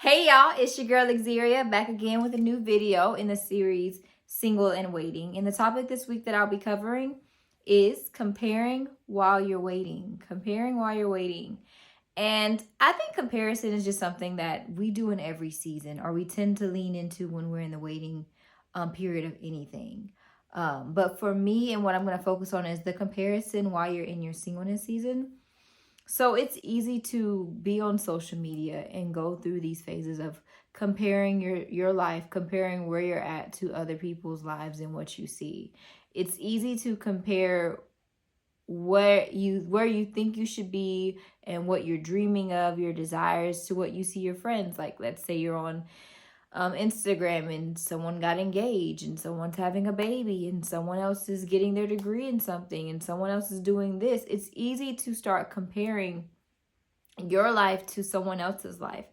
Hey y'all, it's your girl Xzeria back again with a new video in the series Single and Waiting. And the topic this week that I'll be covering is comparing while you're waiting. Comparing while you're waiting. And I think comparison is just something that we do in every season, or we tend to lean into when we're in the waiting period of anything. But for me, and what I'm going to focus on is the comparison while you're in your singleness season. So it's easy to be on social media and go through these phases of comparing your life, comparing where you're at to other people's lives and what you see. It's easy to compare where you think you should be and what you're dreaming of, your desires, to what you see your friends. Like, let's say you're on Instagram and someone got engaged and someone's having a baby and someone else is getting their degree in something and someone else is doing this. It's easy to start comparing your life to someone else's life.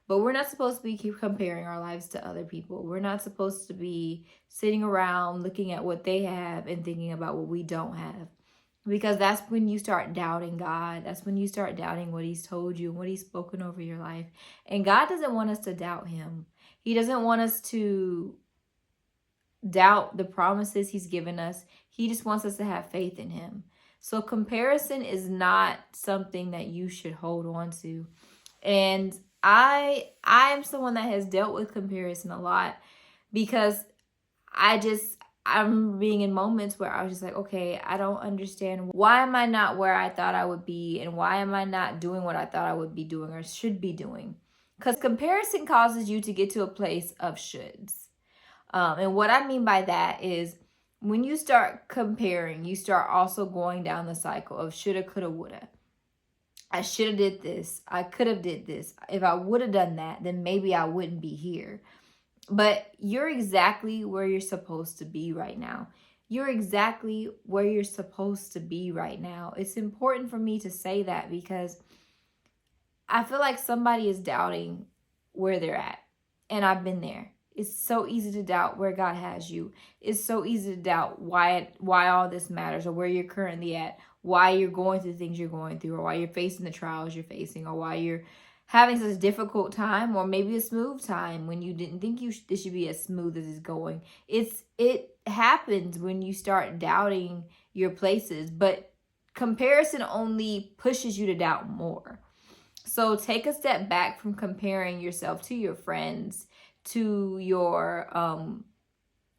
But we're not supposed to be keep comparing our lives to other people. We're not supposed to be sitting around looking at what they have and thinking about what we don't have. Because that's when you start doubting God. That's when you start doubting what He's told you and what He's spoken over your life. And God doesn't want us to doubt Him. He doesn't want us to doubt the promises He's given us. He just wants us to have faith in Him. So comparison is not something that you should hold on to. And I am someone that has dealt with comparison a lot, because I'm being in moments where I was just like, okay, I don't understand. Why am I not where I thought I would be? And why am I not doing what I thought I would be doing or should be doing? Because comparison causes you to get to a place of shoulds. And what I mean by that is, when you start comparing, you start also going down the cycle of shoulda, coulda, woulda. I should have did this. I could have did this. If I would have done that, then maybe I wouldn't be here. But you're exactly where you're supposed to be right now. You're exactly where you're supposed to be right now. It's important for me to say that, because I feel like somebody is doubting where they're at. And I've been there. It's so easy to doubt where God has you. It's so easy to doubt why all this matters, or where you're currently at, why you're going through things you're going through, or why you're facing the trials you're facing, or why you're having such a difficult time, or maybe a smooth time when you didn't think it should be as smooth as it's going. It happens when you start doubting your places, but comparison only pushes you to doubt more. So take a step back from comparing yourself to your friends, to your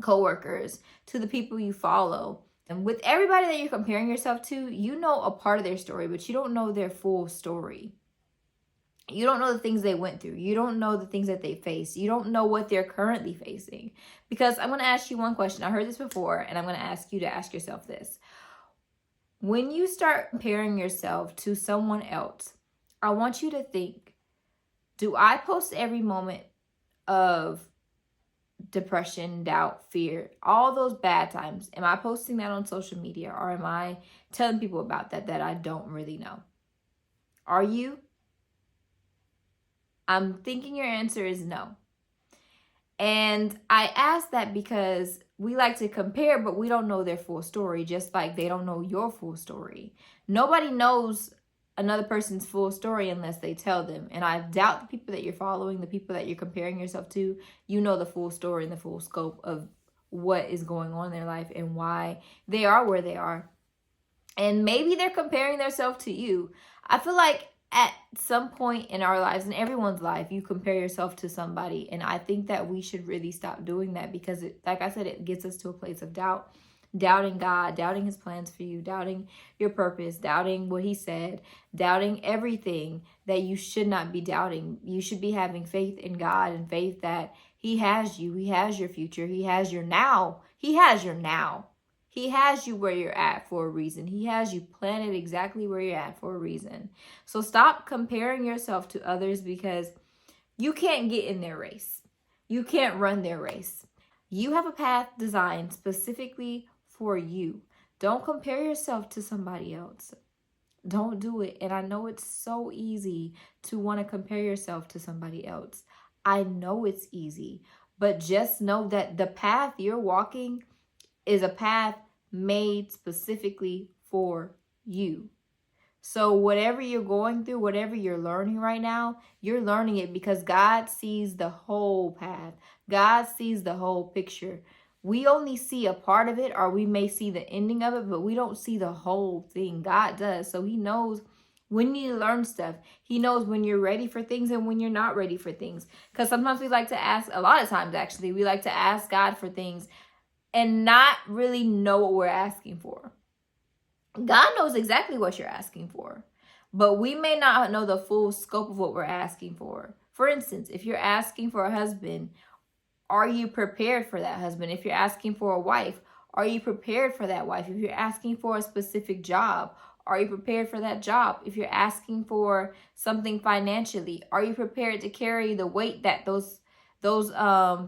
coworkers, to the people you follow. And with everybody that you're comparing yourself to, you know a part of their story, but you don't know their full story. You don't know the things they went through. You don't know the things that they face. You don't know what they're currently facing. Because I'm going to ask you one question. I heard this before, and I'm going to ask you to ask yourself this. When you start comparing yourself to someone else, I want you to think, do I post every moment of depression, doubt, fear, all those bad times? Am I posting that on social media, or am I telling people about that I don't really know? Are you? I'm thinking your answer is no. And I ask that because we like to compare, but we don't know their full story, just like they don't know your full story. Nobody knows another person's full story unless they tell them. And I doubt the people that you're following, the people that you're comparing yourself to, you know the full story and the full scope of what is going on in their life and why they are where they are. And maybe they're comparing themselves to you. I feel like at some point in our lives, in everyone's life, you compare yourself to somebody. And I think that we should really stop doing that, because like I said, it gets us to a place of doubt. Doubting God, doubting His plans for you, doubting your purpose, doubting what He said, doubting everything that you should not be doubting. You should be having faith in God and faith that He has you. He has your future. He has your now. He has your now. He has you where you're at for a reason. He has you planted exactly where you're at for a reason. So stop comparing yourself to others, because you can't get in their race. You can't run their race. You have a path designed specifically for you. Don't compare yourself to somebody else. Don't do it. And I know it's so easy to want to compare yourself to somebody else. I know it's easy, but just know that the path you're walking is a path made specifically for you. So whatever you're going through, whatever you're learning right now, you're learning it because God sees the whole path. God sees the whole picture. We only see a part of it, or we may see the ending of it, but we don't see the whole thing. God does. So he knows when you learn stuff. He knows when you're ready for things and when you're not ready for things. Because sometimes we like to ask, a lot of times actually, we like to ask God for things and not really know what we're asking for. God knows exactly what you're asking for, but we may not know the full scope of what we're asking for. For instance, if you're asking for a husband, are you prepared for that husband? If you're asking for a wife, are you prepared for that wife? If you're asking for a specific job, are you prepared for that job? If you're asking for something financially, are you prepared to carry the weight that those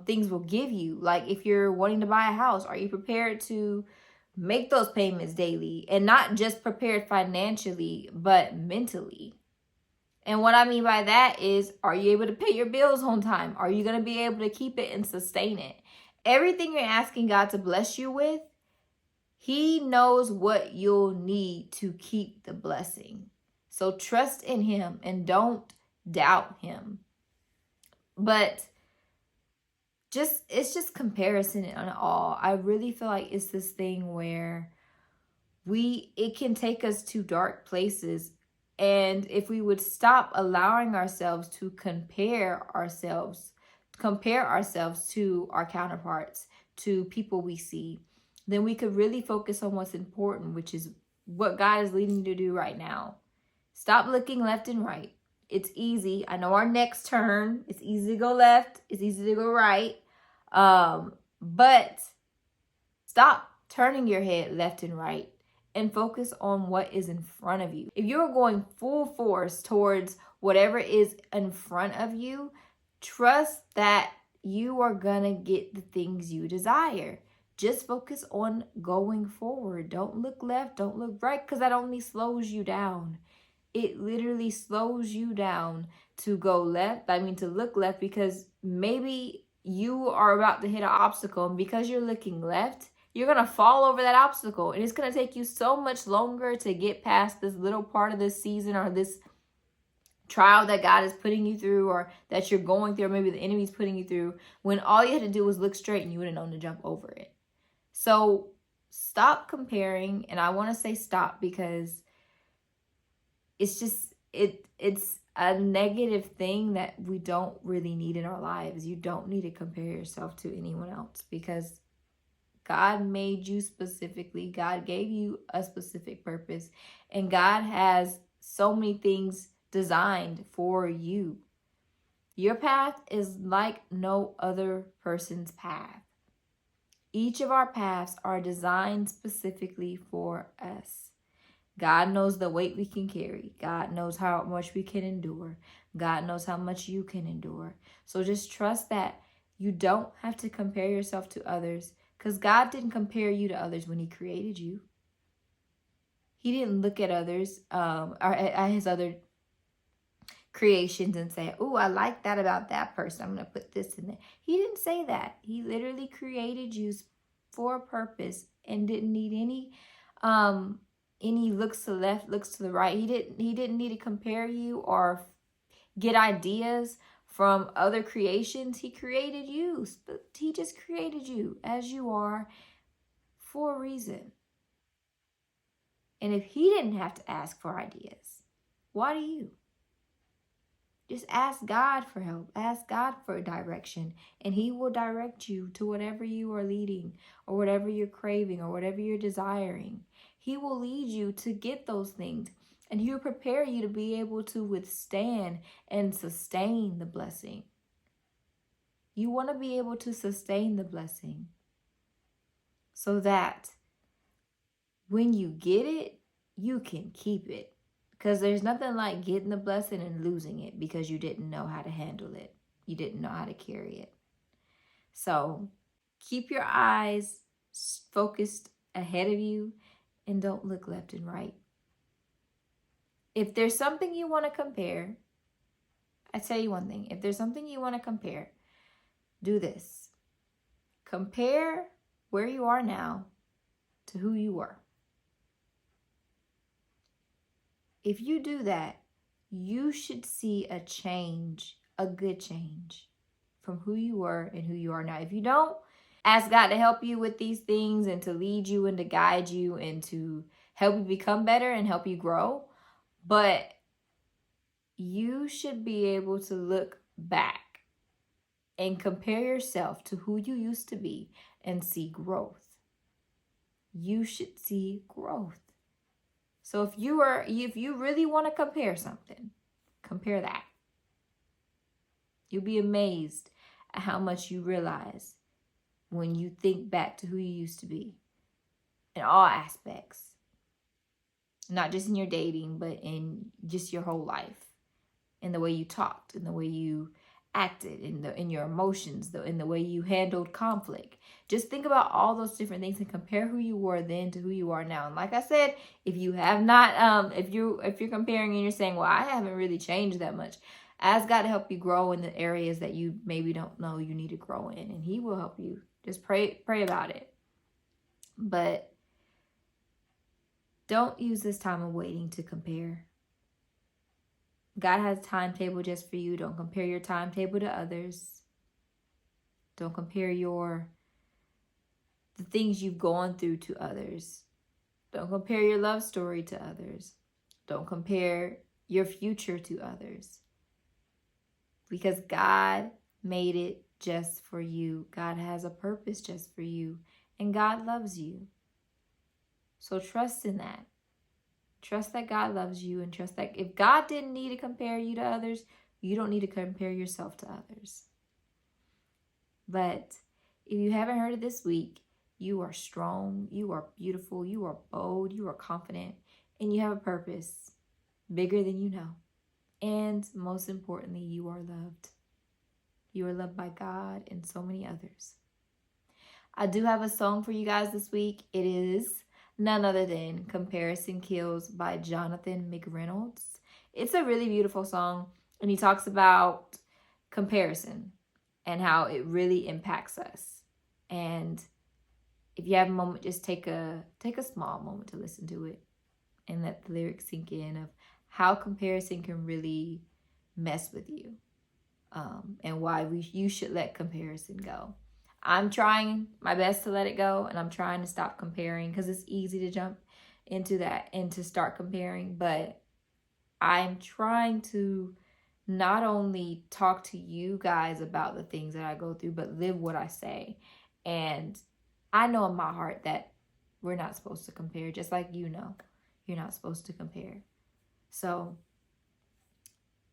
things will give you? Like if you're wanting to buy a house, are you prepared to make those payments daily, and not just prepared financially, but mentally? And what I mean by that is, are you able to pay your bills on time? Are you going to be able to keep it and sustain it? Everything you're asking God to bless you with, he knows what you'll need to keep the blessing. So trust in him and don't doubt him. But it's just comparison and all. I really feel like it's this thing where it can take us to dark places. And if we would stop allowing ourselves to compare ourselves to our counterparts, to people we see, then we could really focus on what's important, which is what God is leading you to do right now. Stop looking left and right. It's easy. I know our next turn, it's easy to go left, it's easy to go right. But stop turning your head left and right and focus on what is in front of you. If you're going full force towards whatever is in front of you, trust that you are gonna get the things you desire. Just focus on going forward. Don't look left, don't look right, because that only slows you down. It literally slows you down to go left. To look left, because maybe you are about to hit an obstacle, and because you're looking left, you're going to fall over that obstacle. And it's going to take you so much longer to get past this little part of this season, or this trial that God is putting you through, or that you're going through, or maybe the enemy's putting you through, when all you had to do was look straight and you would have known to jump over it. So stop comparing. And I want to say stop, because it's just, it's a negative thing that we don't really need in our lives. You don't need to compare yourself to anyone else, because God made you specifically. God gave you a specific purpose, and God has so many things designed for you. Your path is like no other person's path. Each of our paths are designed specifically for us. God knows the weight we can carry. God knows how much we can endure. God knows how much you can endure. So just trust that you don't have to compare yourself to others, because God didn't compare you to others when he created you. He didn't look at others, or at his other creations and say, oh, I like that about that person, I'm going to put this in there. He didn't say that. He literally created you for a purpose and didn't need any looks to the left, looks to the right. He didn't need to compare you or get ideas from other creations. He created you. He just created you as you are for a reason. And if he didn't have to ask for ideas, why do you? Just ask God for help. Ask God for direction, and he will direct you to whatever you are leading, or whatever you're craving, or whatever you're desiring. He will lead you to get those things, and he'll prepare you to be able to withstand and sustain the blessing. You want to be able to sustain the blessing so that when you get it, you can keep it. Because there's nothing like getting the blessing and losing it because you didn't know how to handle it. You didn't know how to carry it. So keep your eyes focused ahead of you and don't look left and right. If there's something you want to compare, I tell you one thing. If there's something you want to compare, do this. Compare where you are now to who you were. If you do that, you should see a change, a good change from who you were and who you are now. If you don't, ask God to help you with these things and to lead you and to guide you and to help you become better and help you grow. But you should be able to look back and compare yourself to who you used to be and see growth. You should see growth. So if you really want to compare something, compare that. You'll be amazed at how much you realize when you think back to who you used to be in all aspects. Not just in your dating, but in just your whole life. In the way you talked, in the way you acted, in your emotions, in the way you handled conflict. Just think about all those different things and compare who you were then to who you are now. And like I said, if you have not, if you're comparing and you're saying, well, I haven't really changed that much, ask God to help you grow in the areas that you maybe don't know you need to grow in, and He will help you. Just pray about it. But don't use this time of waiting to compare. God has a timetable just for you. Don't compare your timetable to others. Don't compare the things you've gone through to others. Don't compare your love story to others. Don't compare your future to others. Because God made it just for you. God has a purpose just for you. And God loves you. So trust in that. Trust that God loves you, and trust that if God didn't need to compare you to others, you don't need to compare yourself to others. But if you haven't heard it this week, you are strong, you are beautiful, you are bold, you are confident, and you have a purpose bigger than you know. And most importantly, you are loved. You are loved by God and so many others. I do have a song for you guys this week. It is none other than Comparison Kills by Jonathan McReynolds. It's a really beautiful song, and he talks about comparison and how it really impacts us. And if you have a moment, just take a small moment to listen to it and let the lyrics sink in of how comparison can really mess with you, and why you should let comparison go. I'm trying my best to let it go, and I'm trying to stop comparing because it's easy to jump into that and to start comparing. But I'm trying to not only talk to you guys about the things that I go through, but live what I say. And I know in my heart that we're not supposed to compare, just like you know you're not supposed to compare. So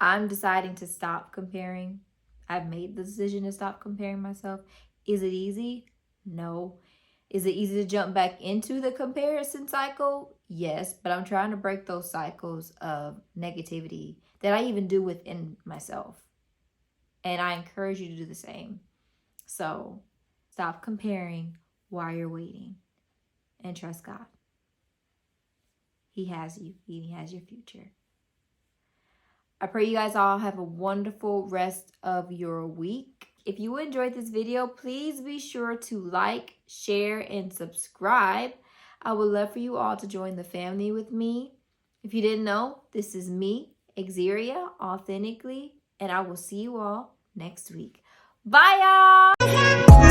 I'm deciding to stop comparing. I've made the decision to stop comparing myself. Is it easy? No. Is it easy to jump back into the comparison cycle? Yes, but I'm trying to break those cycles of negativity that I even do within myself. And I encourage you to do the same. So stop comparing while you're waiting and trust God. He has you. He has your future. I pray you guys all have a wonderful rest of your week. If you enjoyed this video, please be sure to like, share, and subscribe. I would love for you all to join the family with me. If you didn't know, this is me, Xzeria, authentically, and I will see you all next week. Bye, y'all!